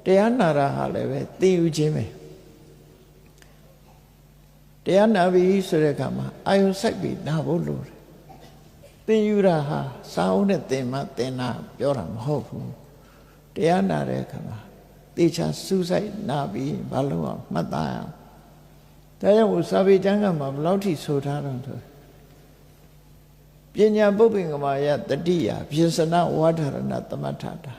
တရားနာတာဟာလည်းပဲသင်ယူခြင်းပဲတရားနာပြီဆိုတဲ့အခါမှာအာယုစိုက်ပြီးနာဖို့လိုတယ်သင်ယူတာဟာစာအုပ်နဲ့သင်မှသင်တာပြောတာမဟုတ်ဘူးတရားနာတဲ့အခါမှာတေချာစူးစိုက်နာပြီးဘာလို့အောင်မှတ်သားရအောင်ဒါကြောင့်စာပေကျမ်းကမှာဘယ်လောက်ထိဆိုထားတော့ဆိုပညာပုပ္ပင်ကမာယတတိယပြစ္ဆနဝါဒရဏသမထတာ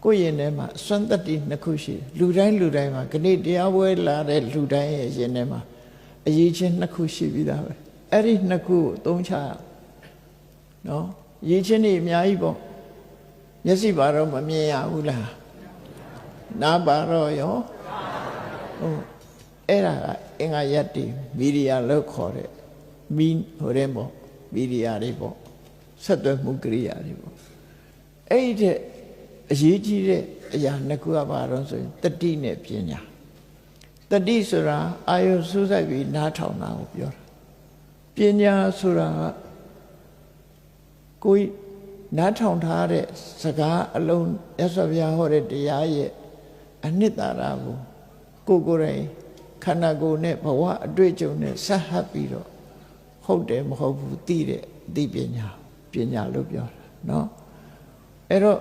ကိုယ့်ရင်ထဲမှာအစွမ်းတတ္တိနှစ်ခုရှိတယ်လူတိုင်းမှာခဏတရားပွဲလာတဲ့လူတိုင်းရဲ့ရင်ထဲမှာအရေးချင်းနှစ်ခုရှိပြီးသားပဲအဲ့ဒီနှစ်ခုကိုသုံးချရနော်ရေးချင်းတွေအများကြီးပေါ့မျက်စိပါတော့မမြင်ရဘူးလားနားပါတော့ရောဟုတ်အဲ့ဒါကအင်္ဂါယတ္တိမီရိယာလို့ခေါ်တဲ့မီဟိုတဲ့ပေါ့မီရိယာတွေပေါ့ဆက်သွယ်မှုကိရိယာတွေပေါ့အဲ့ဒီတဲ့အရေးကြီးတဲ့အရာနှစ်ခုကဘာတော့ဆိုရင်တတိနဲ့ပညာတတိဆိုတာအာယုစူးစိုက်ပြီးနားထောင်တာကိုပြောတာပညာဆိုတာကိုယ်နားထောင်ထားတဲ့စကားအလုံးရသော်ဗျာဟောတဲ့တရားရဲ့အနှစ်သာရကိုကိုယ်တိုင်ခန္ဓာကိုယ်နဲ့ဘဝအတွေ့အကြုံနဲ့ဆက်ဟပ်ပြီးတော့ဟုတ်တယ်မဟုတ်ဘူးသိတဲ့အသိပညာလို့ပြောတာเนาะအဲ့တော့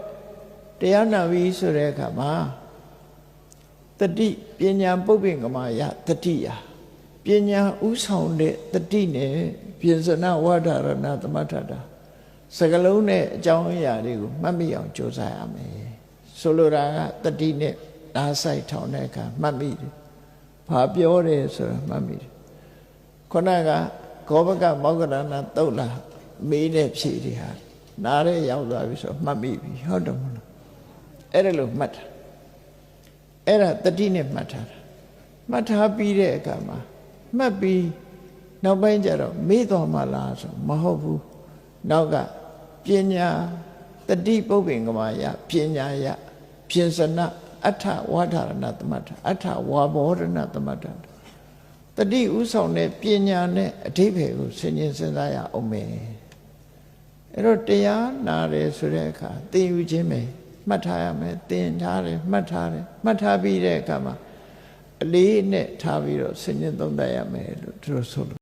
တရားနာပြီးဆိုတဲ့အခါမှာတတိပညာပုပ္ပင်ကမာယတတိယပညာဥဆောင်တဲ့တတိနဲ့ပြစ္ဆနဝါဒရဏသမထတာစကလုံးနဲ့အကြောင်းအရာတွေကိုမှတ်မိအောင်ကြိုးစားရမယ်ဆိုလိုတာကတတိနဲ့နားဆိုင်ထောင်တဲ့အခါမှတ်မိတယ်ဘာပြောတယ်ဆိုတာမှတ်မိတယ်ခုနကဂောဘကမောဂရဏတုတ်လာမေးတဲ့ဖြေတွေဟာနားရဲရောက်သွားပြီဆိုမှတ်မိပြီဟုတ်တယ်မလားအဲ့ဒါလို့မှတ်တာအဲ့ဒါတတိနဲ့မှတ်ထားတာမှတ်ထားပြီးတဲ့အခါမှာမှတ်ပြီးနောက်ပိုင်းကျတော့မေ့တော်မှလားဆိုမဟုတ်ဘူးနောက်ကပညာတတိပုပ္ပင်ကမာယပညာယပြစ္ဆနအထဝါဒရဏသမထအထဝါဘောရဏသမထတတိဥဆောင်တဲ့ပညာနဲ့အဓိပ္ပာယ်ကိုဆင်ခြင်စဉ်းစားရအောင်မယ်အဲ့တော့တရားနာတယ်ဆိုတဲ့အခါသင်ယူခြင်းပဲမှတ်ထားရမယ်သင်ထားတယ်မှတ်ထားပြီးတဲ့အခါမှာအလေးနဲ့ထားပြီးတော့ဆင်ခြင်သုံးသပ်ရမယ်လို့သူတို့ဆိုလို့